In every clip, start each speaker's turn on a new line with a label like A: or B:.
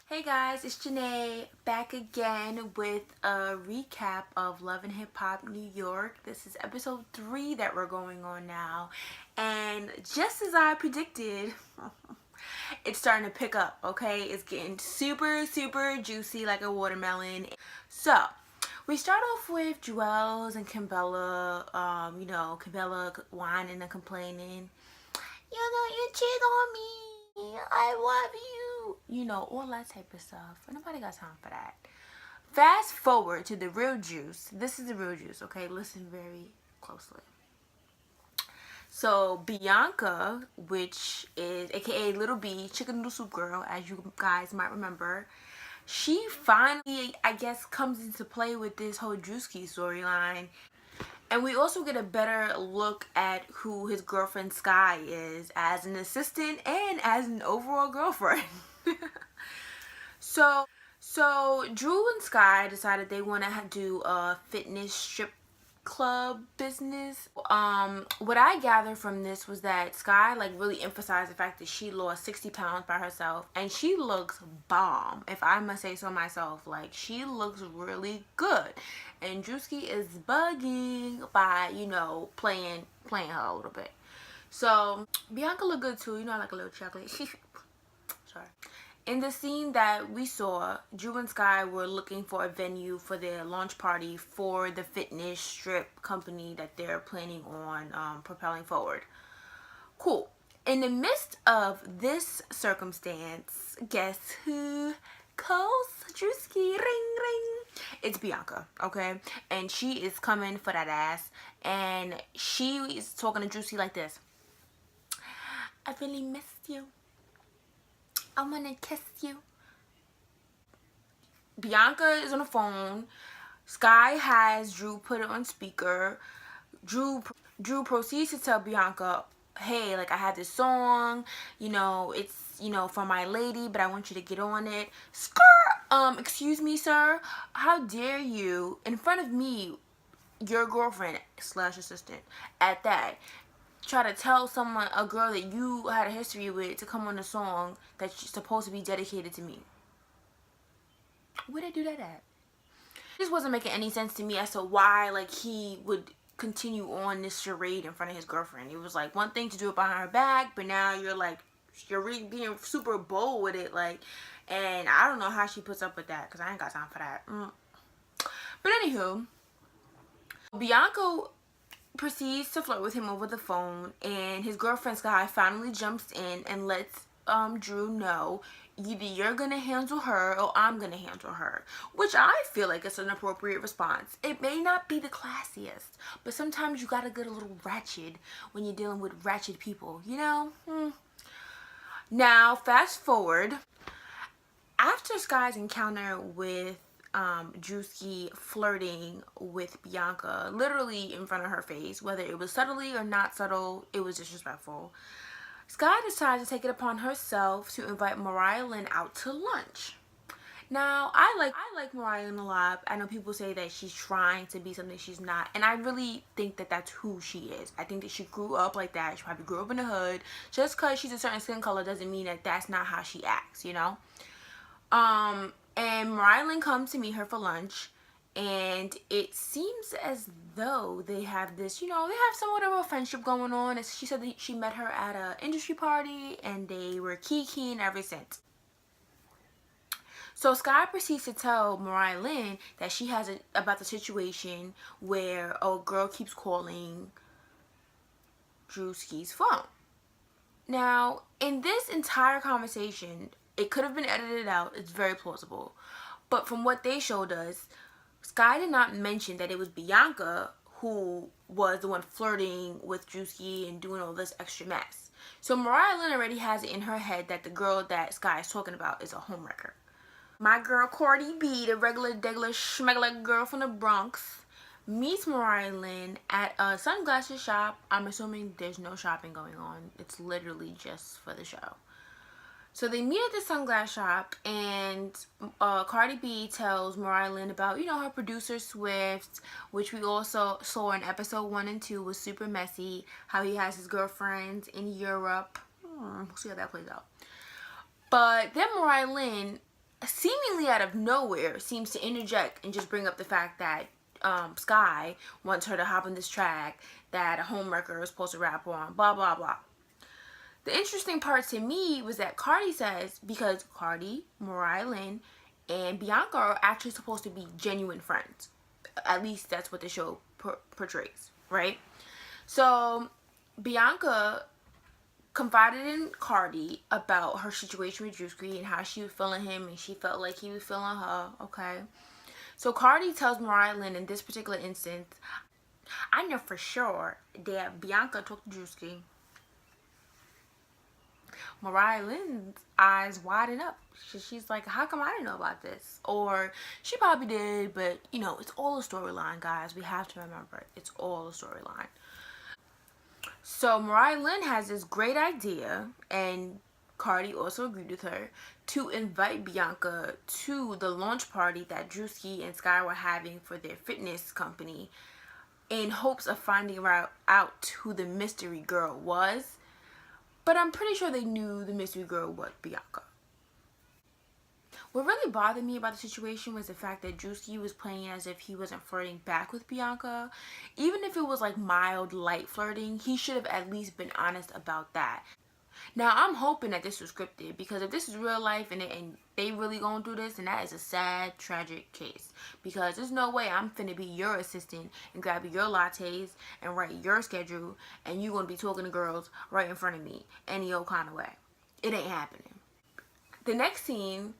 A: Hey guys, it's Janae back again with a recap of Love and Hip Hop New York. This is episode 3 that we're going on now. And just as I predicted, it's starting to pick up, okay? It's getting super juicy like a watermelon. So, we start off with Jewels and Kimbella, Kimbella whining and complaining. You cheat on me. I love you. All that type of stuff. Nobody got time for that. Fast forward to the real juice. This is the real juice, okay? Listen very closely. So, Bianca, which is aka Lil B, Chicken Noodle Soup Girl, as you guys might remember, she finally, I guess, comes into play with this whole Drewski storyline. And we also get a better look at who his girlfriend Sky is as an assistant and as an overall girlfriend. So Drew and Sky decided they want to do a fitness strip club business. What I gathered from this was that Sky really emphasized the fact that she lost 60 pounds by herself, and she looks bomb, if I must say so myself. She looks really good, and Drewski is bugging by playing her a little bit. So Bianca looked good too, I like a little chocolate. Sorry. In the scene that we saw, Drew and Sky were looking for a venue for their launch party for the fitness strip company that they're planning on propelling forward. Cool. In the midst of this circumstance, guess who calls Drewski? Ring, ring. It's Bianca, okay? And she is coming for that ass. And she is talking to Drewski like this. I really missed you. I want to kiss you. Bianca is on the phone. Sky has Drew put it on speaker. Drew proceeds to tell Bianca, hey, I have this song, it's, for my lady, but I want you to get on it. Excuse me, sir. How dare you, in front of me, your girlfriend / assistant, at that, try to tell a girl that you had a history with, to come on a song that's supposed to be dedicated to me. Where'd they do that at? This wasn't making any sense to me as to why he would continue on this charade in front of his girlfriend. It was one thing to do it behind her back, but now you're really being super bold with it, and I don't know how she puts up with that, because I ain't got time for that. But anywho, Bianca proceeds to flirt with him over the phone, and his girlfriend Sky finally jumps in and lets Drew know either you're gonna handle her or I'm gonna handle her, which I feel like it's an appropriate response. It may not be the classiest, but sometimes you gotta get a little ratchet when you're dealing with ratchet people, Now fast forward, after Sky's encounter with Drewski flirting with Bianca, literally in front of her face, whether it was subtly or not subtle, it was disrespectful. Sky decides to take it upon herself to invite Mariah Lynn out to lunch. Now, I like Mariah Lynn a lot. I know people say that she's trying to be something she's not, and I really think that that's who she is. I think that she grew up like that. She probably grew up in the hood. Just because she's a certain skin color doesn't mean that that's not how she acts, And Mariah Lynn comes to meet her for lunch, and it seems as though they have this, they have somewhat of a friendship going on. As she said that she met her at an industry party, and they were kikiing ever since. So Sky proceeds to tell Mariah Lynn that she has about the situation where a girl keeps calling Drewski's phone. Now, in this entire conversation, it could have been edited out. It's very plausible. But from what they showed us, Sky did not mention that it was Bianca who was the one flirting with Drewski and doing all this extra mess. So Mariah Lynn already has it in her head that the girl that Sky is talking about is a homewrecker. My girl Cardi B, the regular degular schmegular girl from the Bronx, meets Mariah Lynn at a sunglasses shop. I'm assuming there's no shopping going on. It's literally just for the show. So they meet at the sunglass shop, and Cardi B tells Mariah Lynn about, her producer Swift, which we also saw in episode 1 and 2 was super messy, how he has his girlfriends in Europe. We'll see how that plays out. But then Mariah Lynn seemingly out of nowhere, seems to interject and just bring up the fact that Sky wants her to hop on this track that a homewrecker is supposed to rap on, blah, blah, blah. The interesting part to me was that Cardi says, because Cardi, Mariah Lynn, and Bianca are actually supposed to be genuine friends. At least that's what the show portrays, right? So Bianca confided in Cardi about her situation with Drewski and how she was feeling him and she felt like he was feeling her, okay? So Cardi tells Mariah Lynn in this particular instance, I know for sure that Bianca talked to Drewski. Mariah Lynn's eyes widen up. She's like, how come I didn't know about this? Or she probably did, but you know, it's all a storyline, guys. We have to remember it. It's all a storyline. So Mariah Lynn has this great idea, and Cardi also agreed with her, to invite Bianca to the launch party that Drewski and Sky were having for their fitness company in hopes of finding out who the mystery girl was. But I'm pretty sure they knew the mystery girl was Bianca. What really bothered me about the situation was the fact that Drewski was playing as if he wasn't flirting back with Bianca. Even if it was like mild, light flirting, he should have at least been honest about that. Now, I'm hoping that this was scripted, because if this is real life and they really going through this, then that is a sad, tragic case. Because there's no way I'm finna be your assistant and grab your lattes and write your schedule, and you gonna be talking to girls right in front of me any old kind of way. It ain't happening. The next scene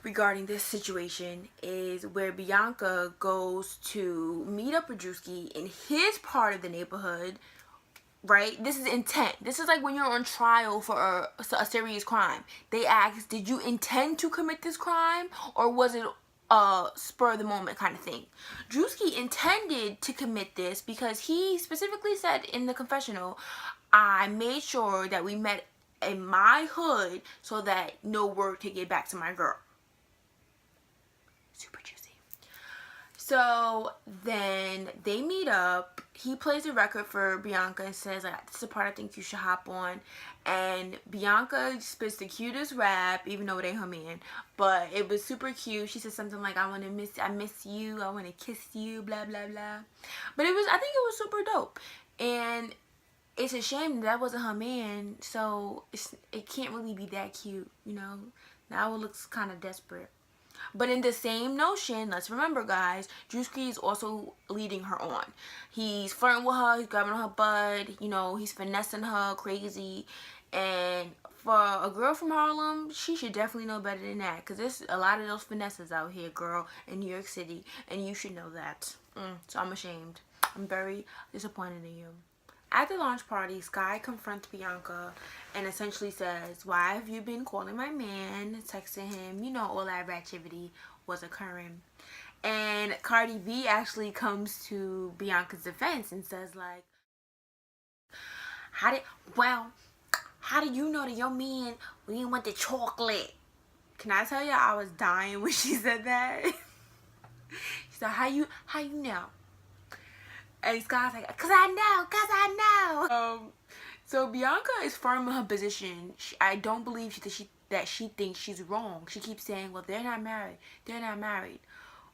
A: regarding this situation is where Bianca goes to meet up with Drewski in his part of the neighborhood. Right? This is intent. This is like when you're on trial for a serious crime. They ask, did you intend to commit this crime, or was it a spur of the moment kind of thing? Drewski intended to commit this because he specifically said in the confessional, I made sure that we met in my hood so that no word could get back to my girl. Super juicy. So then they meet up. He plays a record for Bianca and says, this is the part I think you should hop on. And Bianca spits the cutest rap, even though it ain't her man. But it was super cute. She said something like, I miss you, I want to kiss you, blah, blah, blah. But I think it was super dope. And it's a shame that wasn't her man. So it can't really be that cute, you know. Now it looks kind of desperate. But in the same notion, let's remember, guys, Drewski is also leading her on. He's flirting with her, he's grabbing her butt, you know, he's finessing her crazy. And for a girl from Harlem, she should definitely know better than that. Because there's a lot of those finesses out here, girl, in New York City. And you should know that. So I'm ashamed. I'm very disappointed in you. At the launch party, Sky confronts Bianca and essentially says, why have you been calling my man, texting him, you know, all that activity was occurring. And Cardi B actually comes to Bianca's defense and says, like, how do you know that your man, we didn't want the chocolate? Can I tell you, I was dying when she said that. She said, how you know? And Sky's like, cause I know. So Bianca is firm in her position. I don't believe that she thinks she's wrong. She keeps saying, well, they're not married. They're not married.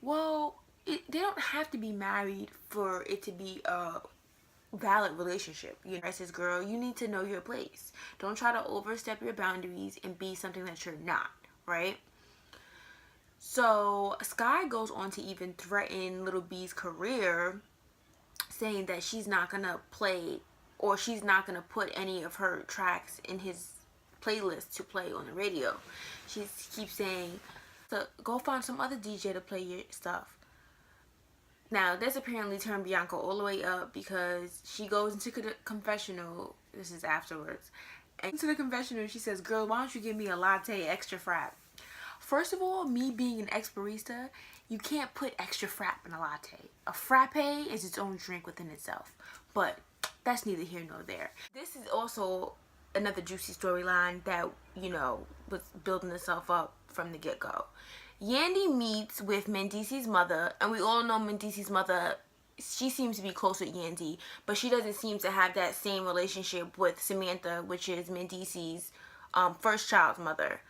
A: Well, they don't have to be married for it to be a valid relationship. You know, I says, girl, you need to know your place. Don't try to overstep your boundaries and be something that you're not, right? So Sky goes on to even threaten Lil B's career, saying that she's not gonna play, or she's not gonna put any of her tracks in his playlist to play on the radio. She keeps saying, so go find some other DJ to play your stuff. Now, this apparently turned Bianca all the way up, because she goes into the confessional, this is afterwards, and into the confessional she says, girl, why don't you give me a latte extra frap? First of all, me being an ex-barista, you can't put extra frap in a latte. A frappe is its own drink within itself. But that's neither here nor there. This is also another juicy storyline that, you know, was building itself up from the get-go. Yandy meets with Mendeeces' mother, and we all know Mendeeces' mother, she seems to be close with Yandy, but she doesn't seem to have that same relationship with Samantha, which is Mendeeces' first child's mother.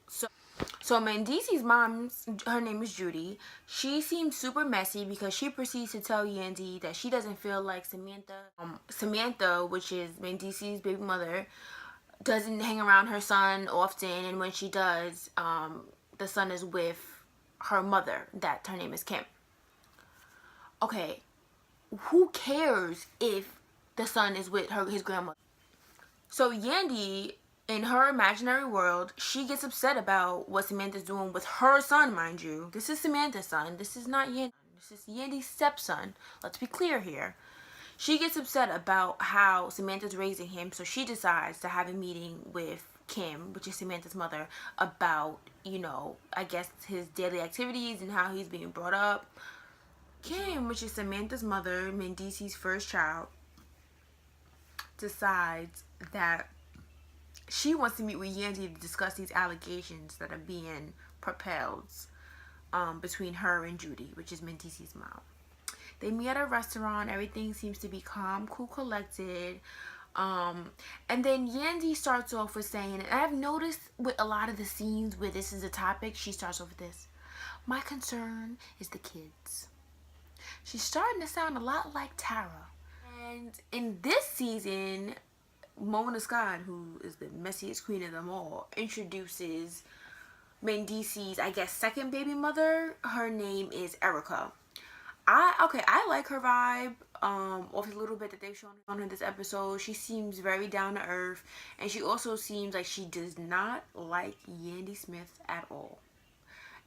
A: So Mendeeces' mom, her name is Judy. She seems super messy because she proceeds to tell Yandy that she doesn't feel like Samantha, which is Mendeeces' baby mother, doesn't hang around her son often, and when she does, the son is with her mother. That her name is Kim. Okay, who cares if the son is with his grandmother? So Yandy, in her imaginary world, she gets upset about what Samantha's doing with her son, mind you. This is Samantha's son. This is not Yandy. This is Yandy's stepson. Let's be clear here. She gets upset about how Samantha's raising him, so she decides to have a meeting with Kim, which is Samantha's mother, about, I guess his daily activities and how he's being brought up. Kim, which is Samantha's mother, Mendeeces' first child, decides that she wants to meet with Yandy to discuss these allegations that are being propelled between her and Judy, which is Mendeeces' mom. They meet at a restaurant. Everything seems to be calm, cool, collected. And then Yandy starts off with saying, and I've noticed with a lot of the scenes where this is a topic, she starts off with this: my concern is the kids. She's starting to sound a lot like Tara. And in this season, Mona Scott, who is the messiest queen of them all, introduces Mendeeces', I guess, second baby mother. Her name is Erica. I like her vibe. Off the little bit that they've shown on in this episode, she seems very down to earth, and she also seems like she does not like Yandy Smith at all.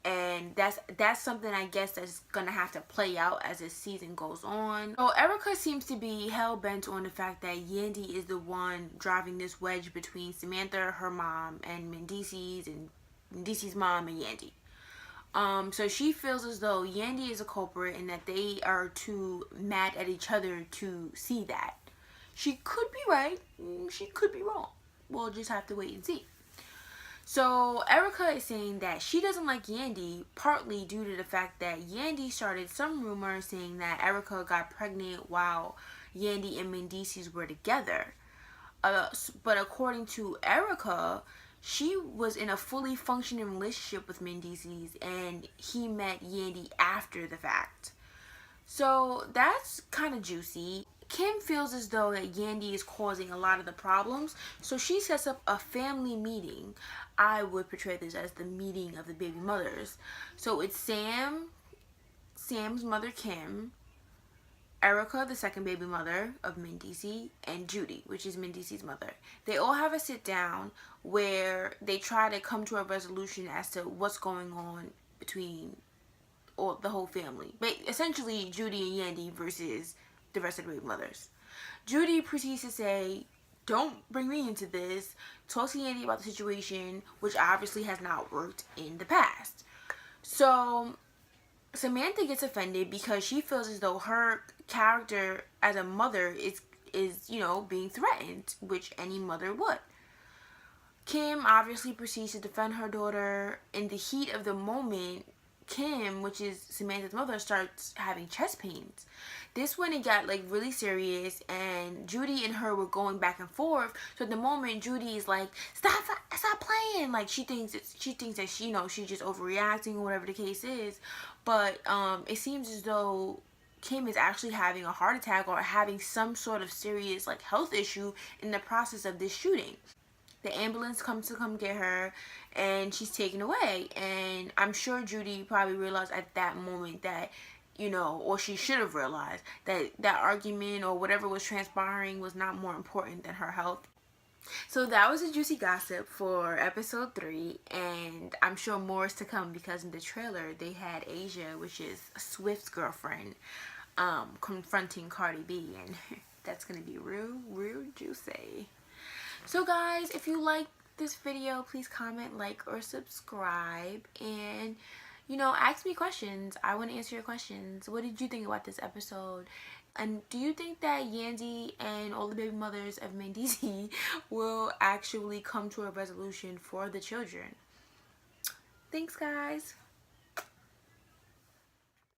A: And that's something, I guess, that's gonna have to play out as the season goes on. So Erica seems to be hell-bent on the fact that Yandy is the one driving this wedge between Samantha, her mom, and Mendeeces, and Mendeeces' mom and Yandy. So she feels as though Yandy is a culprit and that they are too mad at each other to see that. She could be right, she could be wrong. We'll just have to wait and see. So Erica is saying that she doesn't like Yandy, partly due to the fact that Yandy started some rumors saying that Erica got pregnant while Yandy and Mendeeces were together. But according to Erica, she was in a fully functioning relationship with Mendeeces, and he met Yandy after the fact. So that's kind of juicy. Kim feels as though that Yandy is causing a lot of the problems, so she sets up a family meeting. I would portray this as the meeting of the baby mothers. So it's Sam's mother Kim, Erica, the second baby mother of Mendeeces, and Judy, which is Mendeeces' mother. They all have a sit down where they try to come to a resolution as to what's going on between the whole family. But essentially, Judy and Yandy versus the rest of the baby mothers. Judy proceeds to say, don't bring me into this, talks to Yandy about the situation, which obviously has not worked in the past. So Samantha gets offended because she feels as though her character as a mother is being threatened, which any mother would. Kim obviously proceeds to defend her daughter. In the heat of the moment, Kim, which is Samantha's mother, starts having chest pains. This when it got really serious, and Judy and her were going back and forth. So at the moment, Judy is like, stop playing. She thinks that she's just overreacting or whatever the case is. But it seems as though Kim is actually having a heart attack or having some sort of serious health issue in the process of this shooting. The ambulance comes to come get her, and she's taken away. And I'm sure Judy probably realized at that moment that, or she should have realized that that argument or whatever was transpiring was not more important than her health. So that was a juicy gossip for episode 3, and I'm sure more is to come because in the trailer they had Asia, which is Swift's girlfriend, confronting Cardi B, and that's gonna be real juicy. So guys, if you like this video, please comment, like, or subscribe, and ask me questions. I want to answer your questions. What did you think about this episode? And do you think that Yandy and all the baby mothers of Mendeeces will actually come to a resolution for the children? Thanks, guys.